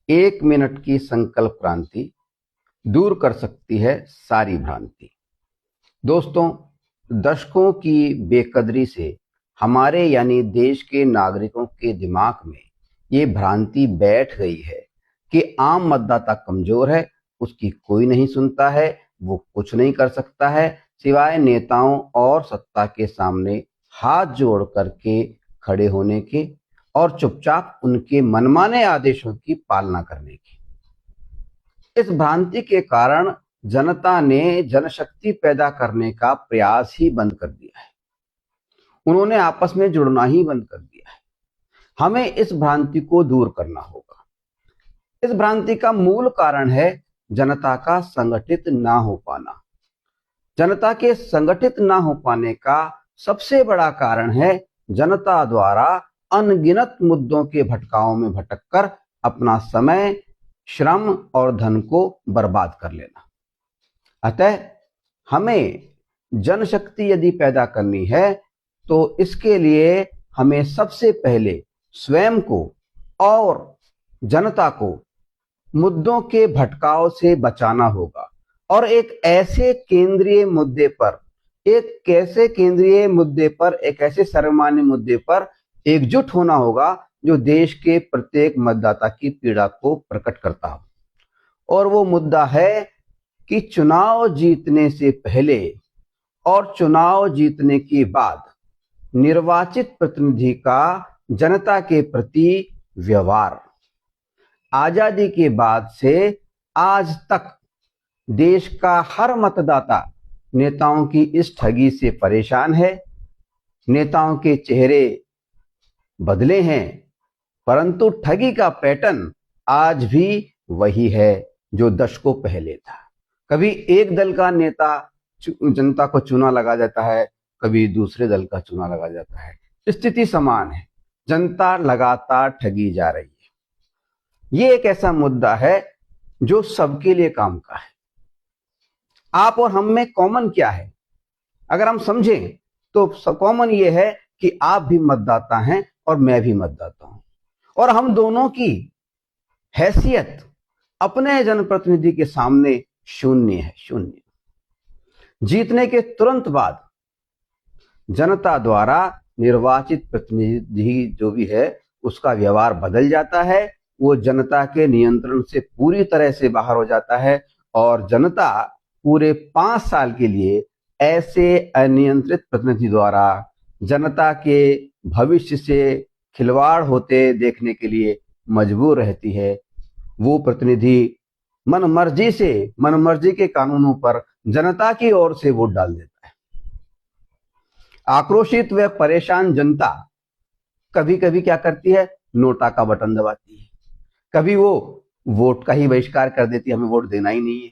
एक मिनट की संकल्प क्रांति दूर कर सकती है सारी भ्रांति। दोस्तों, दशकों की बेकदरी से हमारे यानी देश के नागरिकों के दिमाग में ये भ्रांति बैठ गई है कि आम मतदाता कमजोर है, उसकी कोई नहीं सुनता है, वो कुछ नहीं कर सकता है सिवाय नेताओं और सत्ता के सामने हाथ जोड़ करके खड़े होने के और चुपचाप उनके मनमाने आदेशों की पालना करने की। इस भ्रांति के कारण जनता ने जनशक्ति पैदा करने का प्रयास ही बंद कर दिया है। उन्होंने आपस में जुड़ना ही बंद कर दिया है। हमें इस भ्रांति को दूर करना होगा। इस भ्रांति का मूल कारण है जनता का संगठित ना हो पाना। जनता के संगठित ना हो पाने का सबसे बड़ा कारण है जनता द्वारा अनगिनत मुद्दों के भटकाओं में भटककर अपना समय, श्रम और धन को बर्बाद कर लेना। अतः हमें जनशक्ति यदि पैदा करनी है तो इसके लिए हमें सबसे पहले स्वयं को और जनता को मुद्दों के भटकाव से बचाना होगा और एक ऐसे सर्वमान्य मुद्दे पर एकजुट होना होगा जो देश के प्रत्येक मतदाता की पीड़ा को प्रकट करता हो। और वो मुद्दा है कि चुनाव जीतने से पहले और चुनाव जीतने के बाद निर्वाचित प्रतिनिधि का जनता के प्रति व्यवहार। आजादी के बाद से आज तक देश का हर मतदाता नेताओं की इस ठगी से परेशान है। नेताओं के चेहरे बदले हैं, परंतु ठगी का पैटर्न आज भी वही है जो दशकों पहले था। कभी एक दल का नेता जनता को चूना लगा जाता है, कभी दूसरे दल का चूना लगा जाता है। स्थिति समान है, जनता लगातार ठगी जा रही है। ये एक ऐसा मुद्दा है जो सबके लिए काम का है। आप और हम में कॉमन क्या है? अगर हम समझें तो कॉमन ये है कि आप भी मतदाता हैं और मैं भी मतदाता हूं, और हम दोनों की हैसियत अपने जनप्रतिनिधि के सामने शून्य है, शून्य। जीतने के तुरंत बाद जनता द्वारा निर्वाचित प्रतिनिधि जो भी है उसका व्यवहार बदल जाता है। वो जनता के नियंत्रण से पूरी तरह से बाहर हो जाता है और जनता पूरे 5 साल के लिए ऐसे अनियंत्रित प्रतिनिधि द्वारा जनता के भविष्य से खिलवाड़ होते देखने के लिए मजबूर रहती है। वो प्रतिनिधि मनमर्जी के कानूनों पर जनता की ओर से वोट डाल देता है। आक्रोशित व परेशान जनता कभी कभी क्या करती है? नोटा का बटन दबाती है। कभी वो वोट का ही बहिष्कार कर देती है, हमें वोट देना ही नहीं है।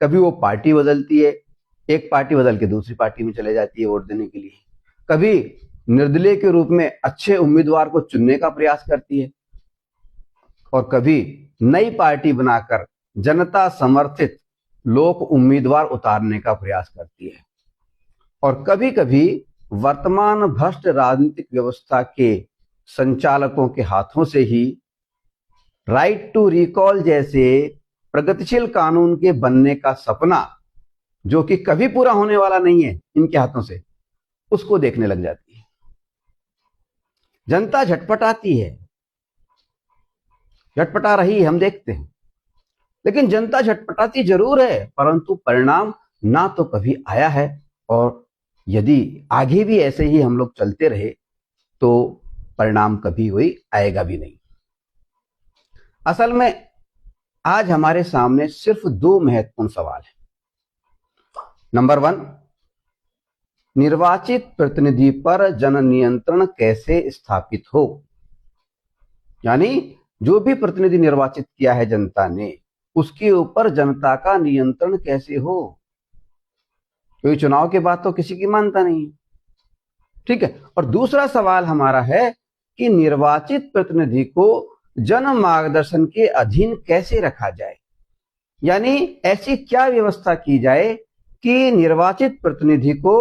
कभी वो पार्टी बदलती है, एक पार्टी बदल के दूसरी पार्टी में चले जाती है वोट देने के लिए। कभी निर्दलीय के रूप में अच्छे उम्मीदवार को चुनने का प्रयास करती है और कभी नई पार्टी बनाकर जनता समर्थित लोक उम्मीदवार उतारने का प्रयास करती है। और कभी कभी वर्तमान भ्रष्ट राजनीतिक व्यवस्था के संचालकों के हाथों से ही राइट टू रिकॉल जैसे प्रगतिशील कानून के बनने का सपना, जो कि कभी पूरा होने वाला नहीं है इनके हाथों से, उसको देखने लग जाती है। जनता झटपटाती है, झटपटा रही है, हम देखते हैं। लेकिन जनता झटपटाती जरूर है, परंतु परिणाम ना तो कभी आया है, और यदि आगे भी ऐसे ही हम लोग चलते रहे तो परिणाम कभी कोई आएगा भी नहीं। असल में आज हमारे सामने सिर्फ 2 महत्वपूर्ण सवाल हैं। नंबर 1, निर्वाचित प्रतिनिधि पर जन नियंत्रण कैसे स्थापित हो, यानी जो भी प्रतिनिधि निर्वाचित किया है जनता ने, उसके ऊपर जनता का नियंत्रण कैसे हो। क्योंकि चुनाव के बाद तो किसी की मानता नहीं है, ठीक है। और दूसरा सवाल हमारा है कि निर्वाचित प्रतिनिधि को जन मार्गदर्शन के अधीन कैसे रखा जाए, यानी ऐसी क्या व्यवस्था की जाए कि निर्वाचित प्रतिनिधि को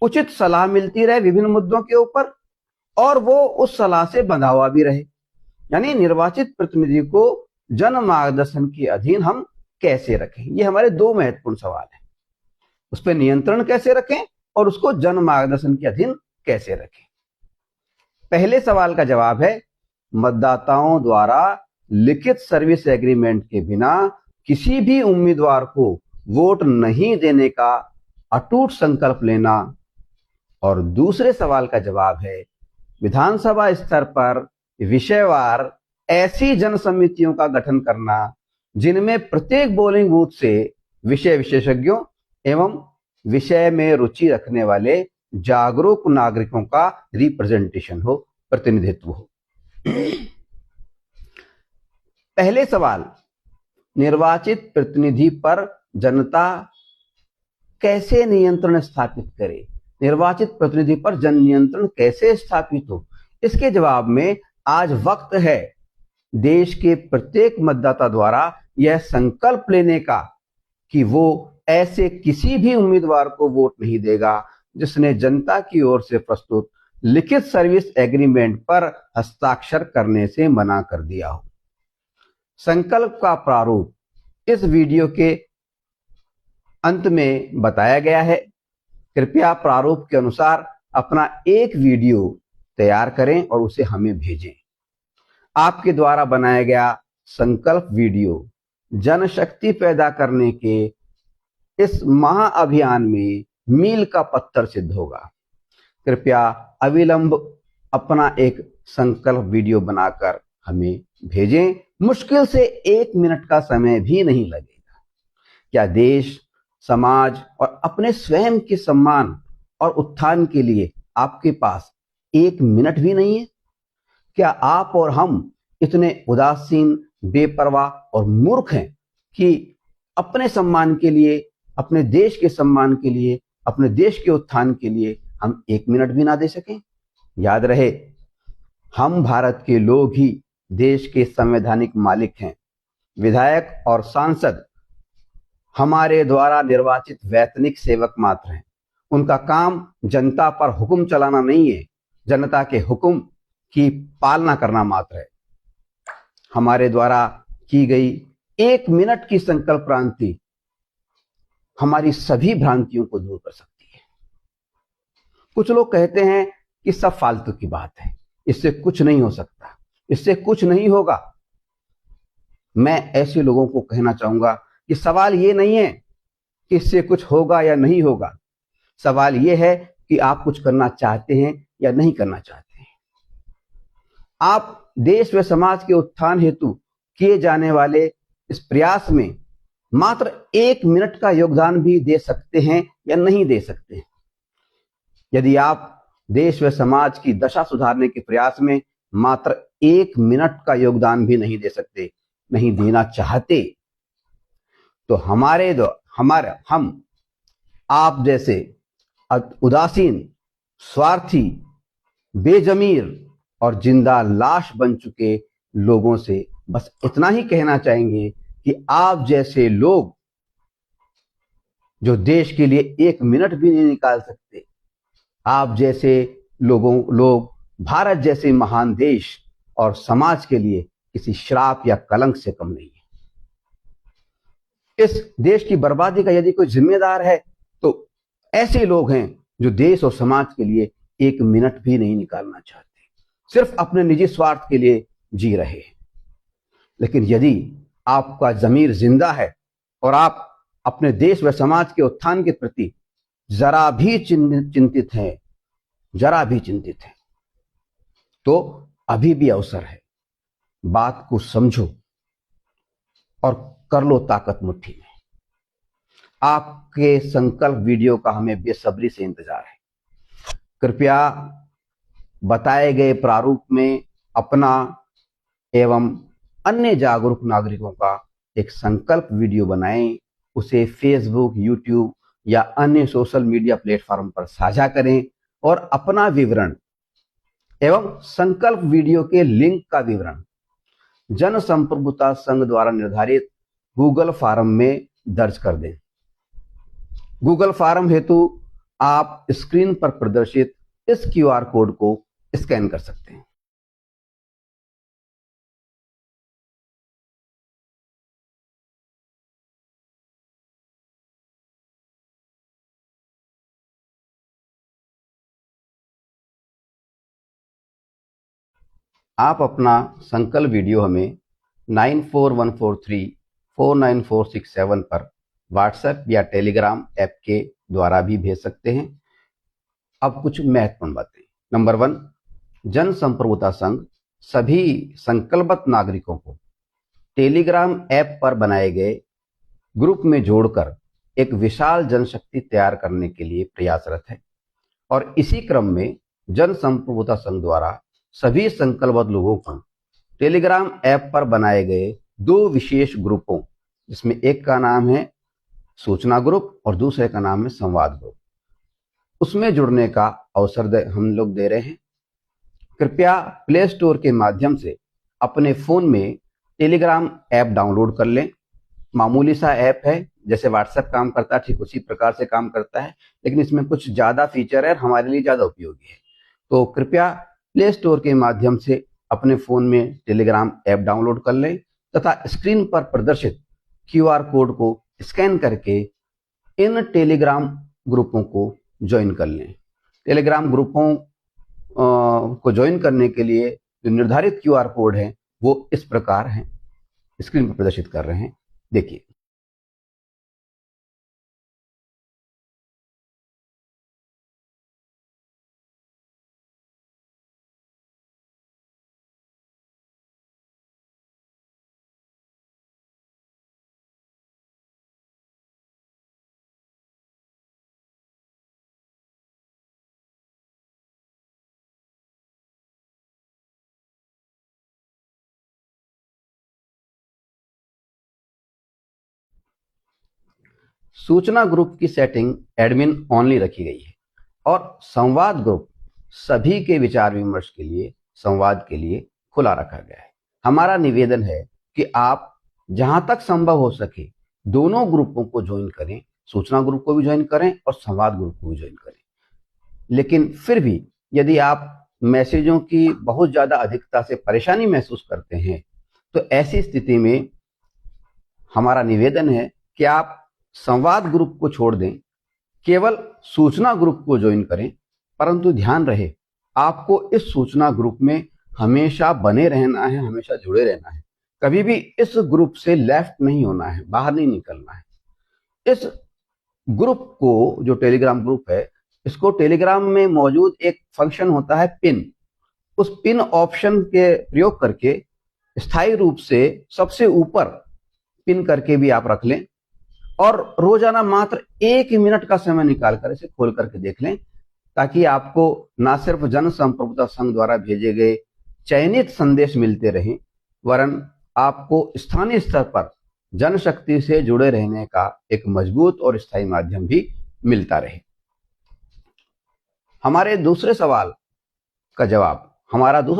उचित सलाह मिलती रहे विभिन्न मुद्दों के ऊपर और वो उस सलाह से बंधा हुआ भी रहे। यानी निर्वाचित प्रतिनिधि को जन मार्गदर्शन के अधीन हम कैसे रखें। ये हमारे दो महत्वपूर्ण सवाल हैं। उस पर नियंत्रण कैसे रखें और उसको जन मार्गदर्शन के अधीन कैसे रखें। पहले सवाल का जवाब है, मतदाताओं द्वारा लिखित सर्विस एग्रीमेंट के बिना किसी भी उम्मीदवार को वोट नहीं देने का अटूट संकल्प लेना। और दूसरे सवाल का जवाब है, विधानसभा स्तर पर विषयवार ऐसी जन समितियों का गठन करना जिनमें प्रत्येक पोलिंग बूथ से विषय विशेषज्ञों एवं विषय में रुचि रखने वाले जागरूक नागरिकों का रिप्रेजेंटेशन हो, प्रतिनिधित्व हो। पहले सवाल, निर्वाचित प्रतिनिधि पर जनता कैसे नियंत्रण स्थापित करे, निर्वाचित प्रतिनिधि पर जन नियंत्रण कैसे स्थापित हो। इसके जवाब में आज वक्त है देश के प्रत्येक मतदाता द्वारा यह संकल्प लेने का कि वो ऐसे किसी भी उम्मीदवार को वोट नहीं देगा जिसने जनता की ओर से प्रस्तुत लिखित सर्विस एग्रीमेंट पर हस्ताक्षर करने से मना कर दिया हो। संकल्प का प्रारूप इस वीडियो के अंत में बताया गया है। कृपया प्रारूप के अनुसार अपना एक वीडियो तैयार करें और उसे हमें भेजें। आपके द्वारा बनाया गया संकल्प वीडियो जनशक्ति पैदा करने के इस महाअभियान में मील का पत्थर सिद्ध होगा। कृपया अविलंब अपना एक संकल्प वीडियो बनाकर हमें भेजें। मुश्किल से 1 मिनट का समय भी नहीं लगेगा। क्या देश, समाज और अपने स्वयं के सम्मान और उत्थान के लिए आपके पास 1 मिनट भी नहीं है? क्या आप और हम इतने उदासीन, बेपरवाह और मूर्ख हैं कि अपने सम्मान के लिए, अपने देश के सम्मान के लिए, अपने देश के उत्थान के लिए हम 1 मिनट भी ना दे सकें? याद रहे, हम भारत के लोग ही देश के संवैधानिक मालिक हैं। विधायक और सांसद हमारे द्वारा निर्वाचित वैतनिक सेवक मात्र हैं। उनका काम जनता पर हुक्म चलाना नहीं है, जनता के हुक्म की पालना करना मात्र है। हमारे द्वारा की गई 1 मिनट की संकल्प क्रांति हमारी सभी भ्रांतियों को दूर कर सकती है। कुछ लोग कहते हैं कि सब फालतू की बात है, इससे कुछ नहीं हो सकता, इससे कुछ नहीं होगा। मैं ऐसे लोगों को कहना चाहूंगा कि सवाल ये नहीं है कि इससे कुछ होगा या नहीं होगा। सवाल ये है कि आप कुछ करना चाहते हैं या नहीं करना चाहते हैं। आप देश व समाज के उत्थान हेतु किए जाने वाले इस प्रयास में मात्र 1 मिनट का योगदान भी दे सकते हैं या नहीं दे सकते हैं। यदि आप देश व समाज की दशा सुधारने के प्रयास में मात्र 1 मिनट का योगदान भी नहीं दे सकते, नहीं देना चाहते, तो हम आप जैसे उदासीन, स्वार्थी, बेजमीर और जिंदा लाश बन चुके लोगों से बस इतना ही कहना चाहेंगे कि आप जैसे लोग जो देश के लिए 1 मिनट भी नहीं निकाल सकते, आप जैसे लोग भारत जैसे महान देश और समाज के लिए किसी श्राप या कलंक से कम नहीं है। इस देश की बर्बादी का यदि कोई जिम्मेदार है तो ऐसे लोग हैं जो देश और समाज के लिए 1 मिनट भी नहीं निकालना चाहते, सिर्फ अपने निजी स्वार्थ के लिए जी रहे हैं। लेकिन यदि आपका जमीर जिंदा है और आप अपने देश व समाज के उत्थान के प्रति जरा भी चिंतित हैं, तो अभी भी अवसर है। बात को समझो और कर लो ताकत मुट्ठी में। आपके संकल्प वीडियो का हमें बेसब्री से इंतजार है। कृपया बताए गए प्रारूप में अपना एवं अन्य जागरूक नागरिकों का एक संकल्प वीडियो बनाएं, उसे फेसबुक, यूट्यूब या अन्य सोशल मीडिया प्लेटफॉर्म पर साझा करें और अपना विवरण एवं संकल्प वीडियो के लिंक का विवरण जनसंप्रभुता संघ द्वारा निर्धारित गूगल फॉर्म में दर्ज कर दें। गूगल फॉर्म हेतु आप स्क्रीन पर प्रदर्शित इस QR कोड को स्कैन कर सकते हैं। आप अपना संकल्प वीडियो हमें 9414349467 पर व्हाट्सएप या टेलीग्राम ऐप के द्वारा भी भेज सकते हैं। अब कुछ महत्वपूर्ण बातें। नंबर 1, जन संप्रभुता संघ सभी संकल्पबद्ध नागरिकों को टेलीग्राम ऐप पर बनाए गए ग्रुप में जोड़कर एक विशाल जनशक्ति तैयार करने के लिए प्रयासरत है और इसी क्रम में जन संप्रभुता संघ द्वारा सभी संकल्पबद्ध लोगों को टेलीग्राम ऐप पर बनाए गए 2 विशेष ग्रुपों, जिसमें एक का नाम है सूचना ग्रुप और दूसरे का नाम है संवाद ग्रुप, उसमें जुड़ने का अवसर हम लोग दे रहे हैं। कृपया प्ले स्टोर के माध्यम से अपने फोन में टेलीग्राम ऐप डाउनलोड कर लें। मामूली सा ऐप है, जैसे व्हाट्सएप काम करता है ठीक उसी प्रकार से काम करता है, लेकिन इसमें कुछ ज्यादा फीचर है और हमारे लिए ज्यादा उपयोगी है। तो कृपया प्ले स्टोर के माध्यम से अपने फोन में टेलीग्राम ऐप डाउनलोड कर लें तथा स्क्रीन पर प्रदर्शित QR कोड को स्कैन करके इन टेलीग्राम ग्रुपों को ज्वाइन कर लें। टेलीग्राम ग्रुपों को ज्वाइन करने के लिए जो निर्धारित QR कोड है वो इस प्रकार है, स्क्रीन पर प्रदर्शित कर रहे हैं, देखिए। सूचना ग्रुप की सेटिंग एडमिन ओनली रखी गई है और संवाद ग्रुप सभी के विचार विमर्श के लिए, संवाद के लिए खुला रखा गया है। हमारा निवेदन है कि आप जहां तक संभव हो सके दोनों ग्रुपों को ज्वाइन करें, सूचना ग्रुप को भी ज्वाइन करें और संवाद ग्रुप को भी ज्वाइन करें। लेकिन फिर भी यदि आप मैसेजों की बहुत ज्यादा अधिकता से परेशानी महसूस करते हैं तो ऐसी स्थिति में हमारा निवेदन है कि आप संवाद ग्रुप को छोड़ दें, केवल सूचना ग्रुप को ज्वाइन करें। परंतु ध्यान रहे, आपको इस सूचना ग्रुप में हमेशा बने रहना है, हमेशा जुड़े रहना है, कभी भी इस ग्रुप से लेफ्ट नहीं होना है, बाहर नहीं निकलना है। इस ग्रुप को, जो टेलीग्राम ग्रुप है, इसको टेलीग्राम में मौजूद एक फंक्शन होता है पिन, उस पिन ऑप्शन के प्रयोग करके स्थायी रूप से सबसे ऊपर पिन करके भी आप रख लें और रोजाना मात्र 1 मिनट का समय निकालकर इसे खोल करके देख लें, ताकि आपको ना सिर्फ जन संप्रभुता संघ द्वारा भेजे गए चयनित संदेश मिलते रहें, वरन आपको स्थानीय स्तर पर जनशक्ति से जुड़े रहने का एक मजबूत और स्थायी माध्यम भी मिलता रहे। हमारा दूसरा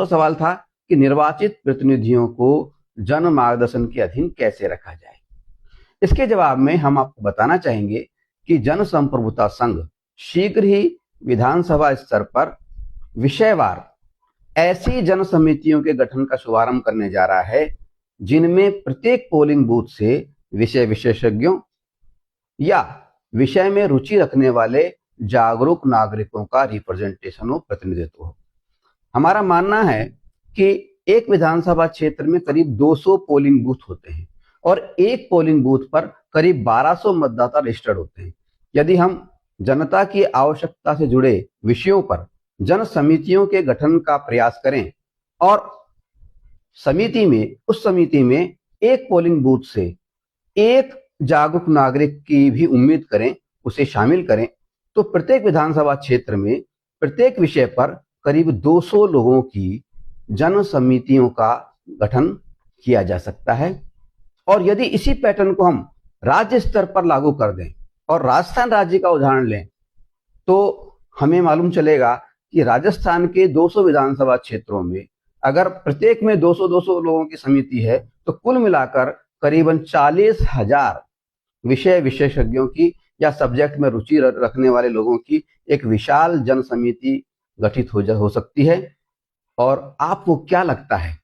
सवाल था कि निर्वाचित प्रतिनिधियों को जन मार्गदर्शन के अधीन कैसे रखा जाए। इसके जवाब में हम आपको बताना चाहेंगे कि जन संप्रभुता संघ शीघ्र ही विधानसभा स्तर पर विषयवार ऐसी जन समितियों के गठन का शुभारंभ करने जा रहा है, जिनमें प्रत्येक पोलिंग बूथ से विषय विशेषज्ञों या विषय में रुचि रखने वाले जागरूक नागरिकों का रिप्रेजेंटेशन हो, प्रतिनिधित्व हो। हमारा मानना है कि एक विधानसभा क्षेत्र में करीब 200 पोलिंग बूथ होते हैं और एक पोलिंग बूथ पर करीब 1200 मतदाता रजिस्टर्ड होते हैं। यदि हम जनता की आवश्यकता से जुड़े विषयों पर जन समितियों के गठन का प्रयास करें और उस समिति में एक पोलिंग बूथ से एक जागरूक नागरिक की भी उम्मीद करें, उसे शामिल करें, तो प्रत्येक विधानसभा क्षेत्र में प्रत्येक विषय पर करीब 200 लोगों की जन समितियों का गठन किया जा सकता है। और यदि इसी पैटर्न को हम राज्य स्तर पर लागू कर दें और राजस्थान राज्य का उदाहरण लें, तो हमें मालूम चलेगा कि राजस्थान के 200 विधानसभा क्षेत्रों में अगर प्रत्येक में 200-200 लोगों की समिति है तो कुल मिलाकर करीबन 40,000 विषय विशेषज्ञों की या सब्जेक्ट में रुचि रखने वाले लोगों की एक विशाल जन समिति गठित हो सकती है। और आपको क्या लगता है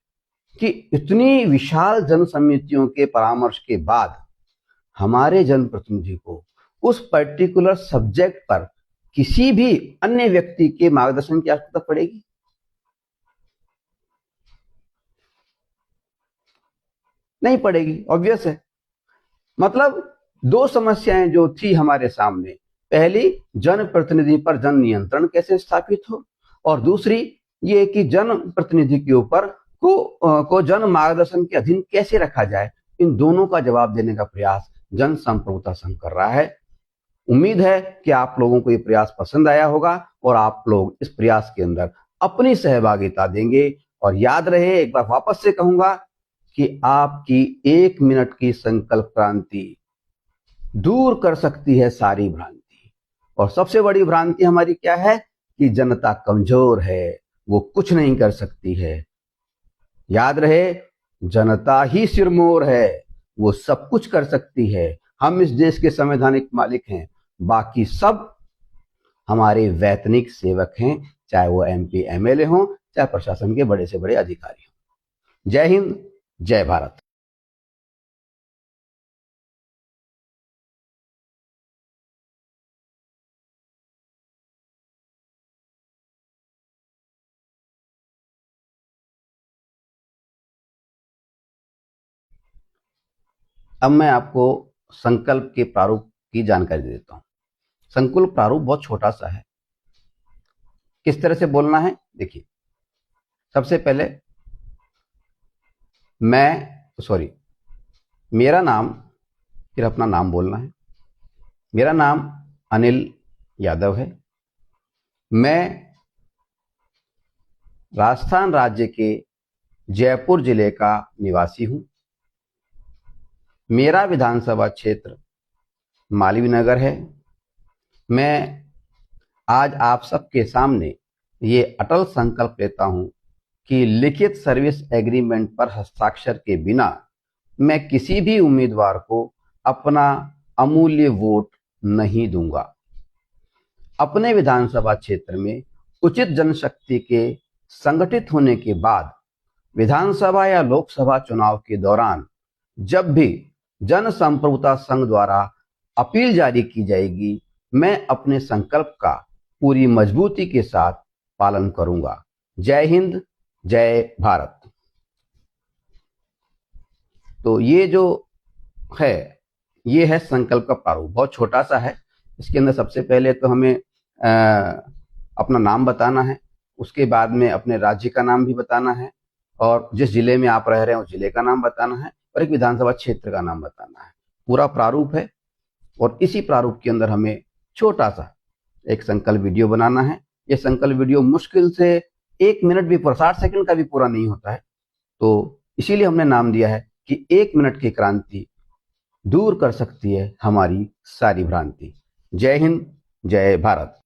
कि इतनी विशाल जन समितियों के परामर्श के बाद हमारे जनप्रतिनिधि को उस पर्टिकुलर सब्जेक्ट पर किसी भी अन्य व्यक्ति के मार्गदर्शन की आवश्यकता पड़ेगी? नहीं पड़ेगी, ऑब्वियस है। मतलब दो समस्याएं जो थी हमारे सामने, पहली जनप्रतिनिधि पर जन नियंत्रण कैसे स्थापित हो, और दूसरी ये कि जन प्रतिनिधि के ऊपर को जन मार्गदर्शन के अधीन कैसे रखा जाए। इन दोनों का जवाब देने का प्रयास जन संप्रभुता संघ कर रहा है। उम्मीद है कि आप लोगों को ये प्रयास पसंद आया होगा और आप लोग इस प्रयास के अंदर अपनी सहभागिता देंगे। और याद रहे, एक बार वापस से कहूंगा कि आपकी 1 मिनट की संकल्प क्रांति दूर कर सकती है सारी भ्रांति। और सबसे बड़ी भ्रांति हमारी क्या है कि जनता कमजोर है, वो कुछ नहीं कर सकती है। याद रहे, जनता ही सिरमौर है, वो सब कुछ कर सकती है। हम इस देश के संवैधानिक मालिक हैं, बाकी सब हमारे वैतनिक सेवक हैं, चाहे वो एमपी एमएलए हों, चाहे प्रशासन के बड़े से बड़े अधिकारी हों। जय हिंद, जय भारत। अब मैं आपको संकल्प के प्रारूप की जानकारी दे देता हूं। संकल्प प्रारूप बहुत छोटा सा है। किस तरह से बोलना है, देखिए। सबसे पहले मेरा नाम, फिर अपना नाम बोलना है। मेरा नाम अनिल यादव है। मैं राजस्थान राज्य के जयपुर जिले का निवासी हूं। मेरा विधानसभा क्षेत्र मालवीय नगर है। मैं आज आप सबके सामने ये अटल संकल्प लेता हूं कि लिखित सर्विस एग्रीमेंट पर हस्ताक्षर के बिना मैं किसी भी उम्मीदवार को अपना अमूल्य वोट नहीं दूंगा। अपने विधानसभा क्षेत्र में उचित जनशक्ति के संगठित होने के बाद विधानसभा या लोकसभा चुनाव के दौरान जब भी जन संप्रभुता संघ द्वारा अपील जारी की जाएगी, मैं अपने संकल्प का पूरी मजबूती के साथ पालन करूंगा। जय हिंद, जय भारत। तो ये जो है, ये है संकल्प का प्रारूप। बहुत छोटा सा है। इसके अंदर सबसे पहले तो हमें अपना नाम बताना है, उसके बाद में अपने राज्य का नाम भी बताना है, और जिस जिले में आप रह रहे हैं उस जिले का नाम बताना है, और एक विधानसभा क्षेत्र का नाम बताना है। पूरा प्रारूप है। और इसी प्रारूप के अंदर हमें छोटा सा एक संकल्प वीडियो बनाना है। ये संकल्प वीडियो मुश्किल से 1 मिनट भी, 60 सेकंड का भी पूरा नहीं होता है। तो इसीलिए हमने नाम दिया है कि 1 मिनट की क्रांति दूर कर सकती है हमारी सारी भ्रांति। जय हिंद, जय भारत।